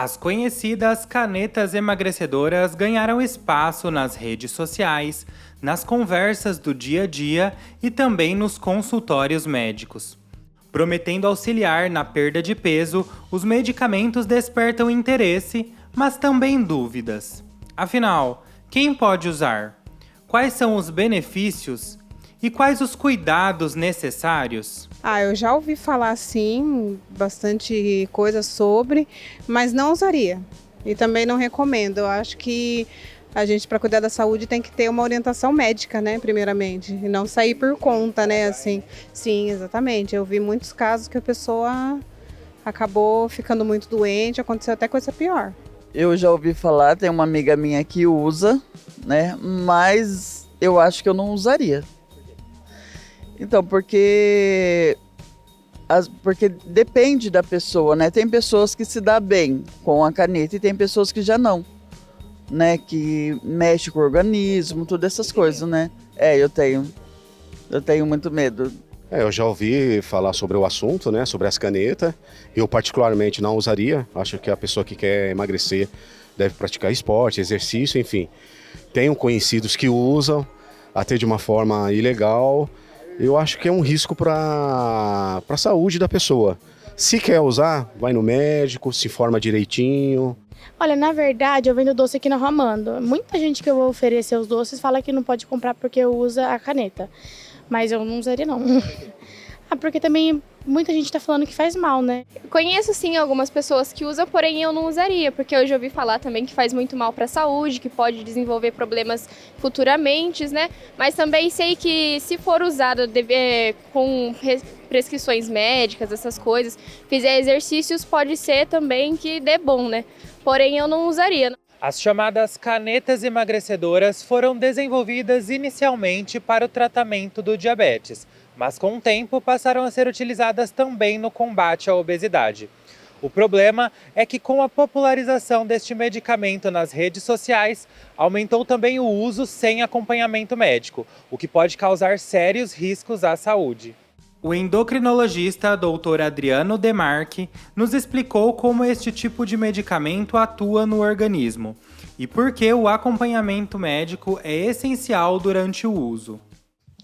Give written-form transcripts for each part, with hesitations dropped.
As conhecidas canetas emagrecedoras ganharam espaço nas redes sociais, nas conversas do dia a dia e também nos consultórios médicos. Prometendo auxiliar na perda de peso, os medicamentos despertam interesse, mas também dúvidas. Afinal, quem pode usar? Quais são os benefícios? E quais os cuidados necessários? Eu já ouvi falar sim, bastante coisa sobre, mas não usaria. E também não recomendo. Eu acho que a gente, para cuidar da saúde, tem que ter uma orientação médica, né, primeiramente. E não sair por conta, né, assim. Sim, exatamente. Eu vi muitos casos que a pessoa acabou ficando muito doente, aconteceu até coisa pior. Eu já ouvi falar, tem uma amiga minha que usa, né, mas eu acho que eu não usaria. Então, porque depende da pessoa, né? Tem pessoas que se dá bem com a caneta e tem pessoas que já não, né? Que mexe com o organismo, todas essas coisas, né? Eu tenho muito medo. Eu já ouvi falar sobre o assunto, né? Sobre as canetas. Eu particularmente não usaria. Acho que a pessoa que quer emagrecer deve praticar esporte, exercício, enfim. Tenho conhecidos que usam, até de uma forma ilegal. Eu acho que é um risco para a saúde da pessoa. Se quer usar, vai no médico, se informa direitinho. Olha, na verdade, eu vendo doce aqui na Romando. Muita gente que eu vou oferecer os doces fala que não pode comprar porque usa a caneta. Mas eu não usaria, não. Porque também muita gente tá falando que faz mal, né? Conheço sim algumas pessoas que usam, porém eu não usaria, porque eu já ouvi falar também que faz muito mal para a saúde, que pode desenvolver problemas futuramente, né? Mas também sei que se for usado com prescrições médicas, essas coisas, fizer exercícios, pode ser também que dê bom, né? Porém eu não usaria. As chamadas canetas emagrecedoras foram desenvolvidas inicialmente para o tratamento do diabetes, mas com o tempo passaram a ser utilizadas também no combate à obesidade. O problema é que com a popularização deste medicamento nas redes sociais, aumentou também o uso sem acompanhamento médico, o que pode causar sérios riscos à saúde. O endocrinologista Dr. Adriano Demarque nos explicou como este tipo de medicamento atua no organismo e por que o acompanhamento médico é essencial durante o uso.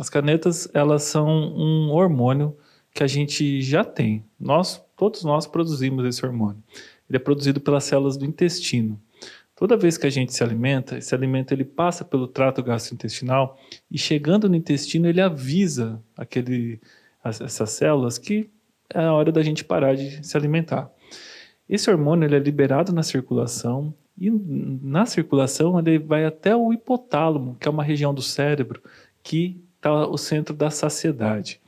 As canetas, elas são um hormônio que a gente já tem. Todos nós produzimos esse hormônio. Ele é produzido pelas células do intestino. Toda vez que a gente se alimenta, esse alimento ele passa pelo trato gastrointestinal e chegando no intestino ele avisa essas células que é a hora da gente parar de se alimentar. Esse hormônio ele é liberado na circulação e na circulação ele vai até o hipotálamo, que é uma região do cérebro que está o centro da saciedade.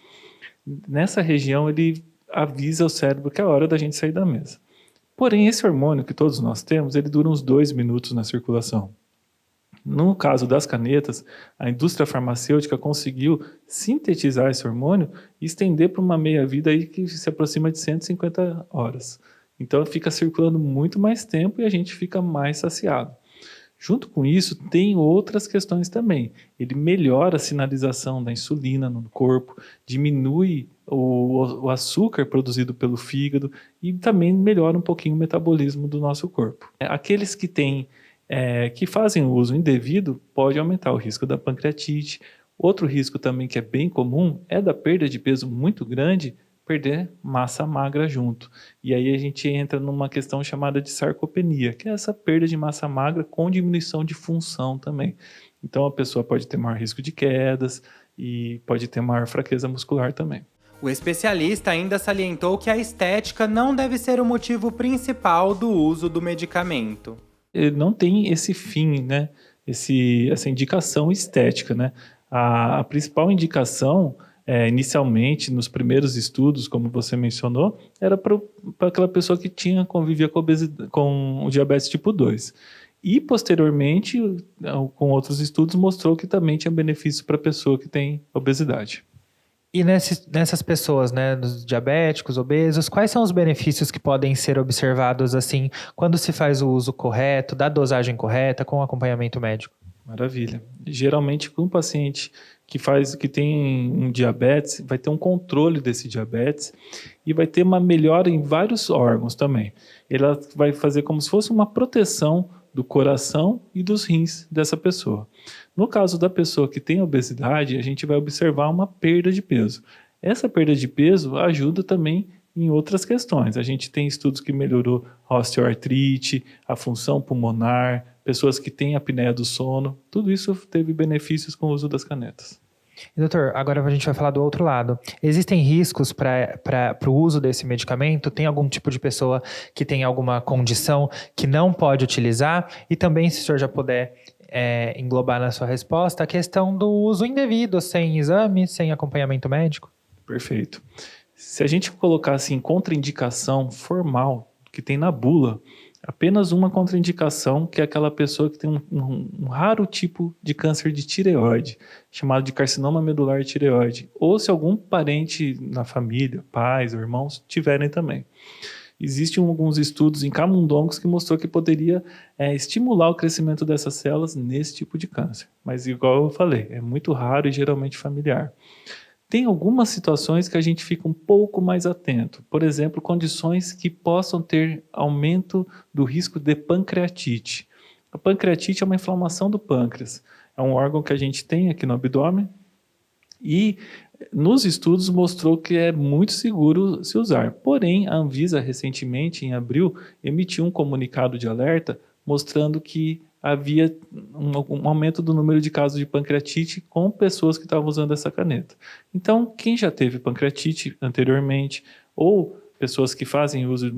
Nessa região ele avisa o cérebro que é a hora da gente sair da mesa. Porém, esse hormônio que todos nós temos, ele dura uns 2 minutos na circulação. No caso das canetas, a indústria farmacêutica conseguiu sintetizar esse hormônio e estender para uma meia-vida aí que se aproxima de 150 horas. Então fica circulando muito mais tempo e a gente fica mais saciado. Junto com isso, tem outras questões também. Ele melhora a sinalização da insulina no corpo, diminui o açúcar produzido pelo fígado e também melhora um pouquinho o metabolismo do nosso corpo. Aqueles que fazem o uso indevido pode aumentar o risco da pancreatite. Outro risco também que é bem comum é da perda de peso muito grande, perder massa magra junto. E aí a gente entra numa questão chamada de sarcopenia, que é essa perda de massa magra com diminuição de função também. Então a pessoa pode ter maior risco de quedas e pode ter maior fraqueza muscular também. O especialista ainda salientou que a estética não deve ser o motivo principal do uso do medicamento. Ele não tem esse fim, né? Essa indicação estética, né? A principal indicação, inicialmente, nos primeiros estudos, como você mencionou, era para aquela pessoa que convivia com o diabetes tipo 2. E, posteriormente, com outros estudos, mostrou que também tinha benefício para a pessoa que tem obesidade. E nessas pessoas, né, dos diabéticos, obesos, quais são os benefícios que podem ser observados assim quando se faz o uso correto, da dosagem correta, com acompanhamento médico? Maravilha. Geralmente, com um paciente que tem um diabetes, vai ter um controle desse diabetes e vai ter uma melhora em vários órgãos também. Ela vai fazer como se fosse uma proteção do coração e dos rins dessa pessoa. No caso da pessoa que tem obesidade, a gente vai observar uma perda de peso. Essa perda de peso ajuda também em outras questões. A gente tem estudos que melhorou a osteoartrite, a função pulmonar, pessoas que têm apneia do sono, tudo isso teve benefícios com o uso das canetas. E, doutor, agora a gente vai falar do outro lado. Existem riscos para o uso desse medicamento? Tem algum tipo de pessoa que tem alguma condição que não pode utilizar? E também, se o senhor já puder englobar na sua resposta, a questão do uso indevido, sem exame, sem acompanhamento médico? Perfeito. Se a gente colocar assim, contraindicação formal que tem na bula, apenas uma contraindicação, que é aquela pessoa que tem um raro tipo de câncer de tireoide, chamado de carcinoma medular tireoide, ou se algum parente na família, pais ou irmãos, tiverem também. Existem alguns estudos em camundongos que mostrou que poderia estimular o crescimento dessas células nesse tipo de câncer. Mas, igual eu falei, é muito raro e geralmente familiar. Tem algumas situações que a gente fica um pouco mais atento. Por exemplo, condições que possam ter aumento do risco de pancreatite. A pancreatite é uma inflamação do pâncreas. É um órgão que a gente tem aqui no abdômen e nos estudos mostrou que é muito seguro se usar. Porém, a Anvisa recentemente, em abril, emitiu um comunicado de alerta mostrando que havia um aumento do número de casos de pancreatite com pessoas que estavam usando essa caneta. Então, quem já teve pancreatite anteriormente, ou pessoas que fazem uso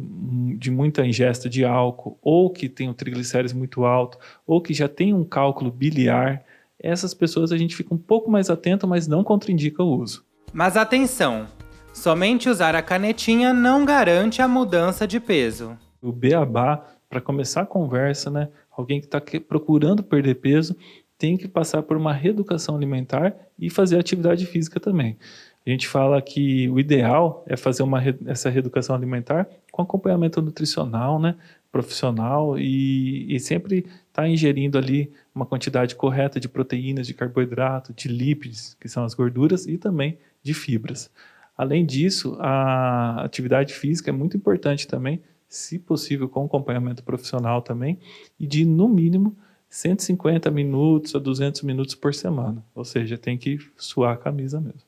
de muita ingesta de álcool, ou que têm um triglicérides muito alto, ou que já tem um cálculo biliar, essas pessoas a gente fica um pouco mais atento, mas não contraindica o uso. Mas atenção, somente usar a canetinha não garante a mudança de peso. O beabá, para começar a conversa, né? Alguém que está procurando perder peso tem que passar por uma reeducação alimentar e fazer atividade física também. A gente fala que o ideal é fazer essa reeducação alimentar com acompanhamento nutricional, né, profissional e sempre estar ingerindo ali uma quantidade correta de proteínas, de carboidrato, de lípidos, que são as gorduras, e também de fibras. Além disso, a atividade física é muito importante também, se possível com acompanhamento profissional também, e de, no mínimo, 150 minutos a 200 minutos por semana. Ou seja, tem que suar a camisa mesmo.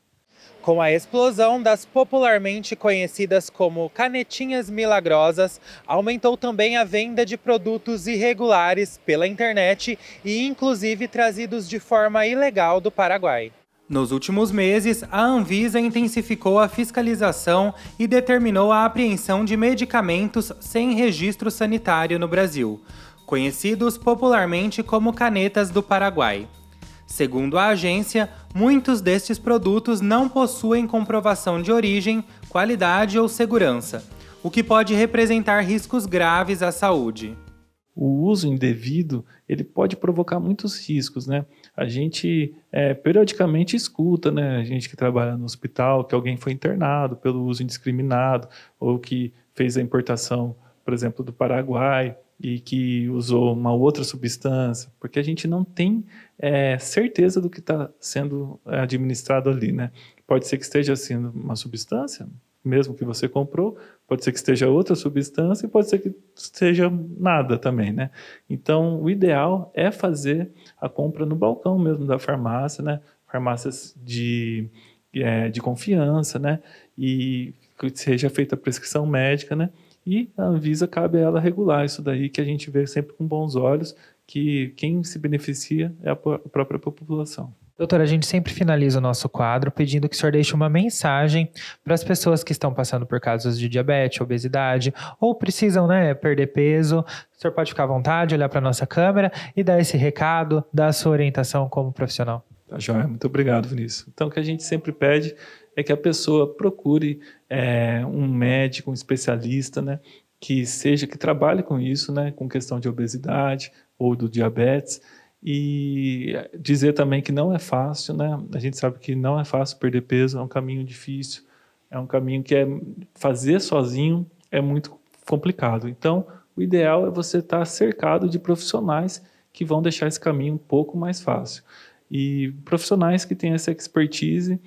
Com a explosão das popularmente conhecidas como canetinhas milagrosas, aumentou também a venda de produtos irregulares pela internet e inclusive trazidos de forma ilegal do Paraguai. Nos últimos meses, a Anvisa intensificou a fiscalização e determinou a apreensão de medicamentos sem registro sanitário no Brasil, conhecidos popularmente como canetas do Paraguai. Segundo a agência, muitos destes produtos não possuem comprovação de origem, qualidade ou segurança, o que pode representar riscos graves à saúde. O uso indevido, ele pode provocar muitos riscos, né? A gente periodicamente escuta, né? A gente que trabalha no hospital, que alguém foi internado pelo uso indiscriminado, ou que fez a importação, por exemplo, do Paraguai, e que usou uma outra substância, porque a gente não tem certeza do que está sendo administrado ali, né? Pode ser que esteja sendo uma substância, mesmo que você comprou, pode ser que esteja outra substância e pode ser que esteja nada também, né? Então, o ideal é fazer a compra no balcão mesmo da farmácia, né? Farmácias de confiança, né? E que seja feita a prescrição médica, né? E a Anvisa cabe a ela regular isso daí, que a gente vê sempre com bons olhos, que quem se beneficia é a própria população. Doutora, a gente sempre finaliza o nosso quadro pedindo que o senhor deixe uma mensagem para as pessoas que estão passando por casos de diabetes, obesidade, ou precisam, né, perder peso. O senhor pode ficar à vontade, olhar para a nossa câmera e dar esse recado, dar a sua orientação como profissional. Tá joia, muito obrigado, Vinícius. Então, o que a gente sempre pede é que a pessoa procure um médico, um especialista, né, que trabalhe com isso, né, com questão de obesidade ou do diabetes, e dizer também que não é fácil, né? A gente sabe que não é fácil perder peso, é um caminho difícil, é um caminho que fazer sozinho é muito complicado. Então, o ideal é você estar cercado de profissionais que vão deixar esse caminho um pouco mais fácil. E profissionais que têm essa expertise,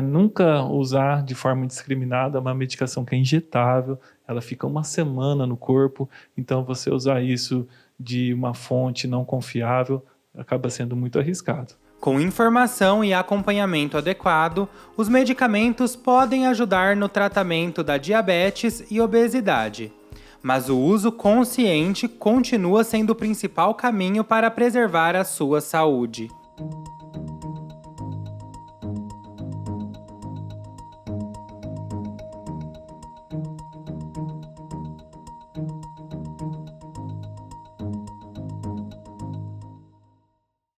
nunca usar de forma indiscriminada uma medicação que é injetável, ela fica uma semana no corpo, então você usar isso de uma fonte não confiável acaba sendo muito arriscado. Com informação e acompanhamento adequado, os medicamentos podem ajudar no tratamento da diabetes e obesidade. Mas o uso consciente continua sendo o principal caminho para preservar a sua saúde.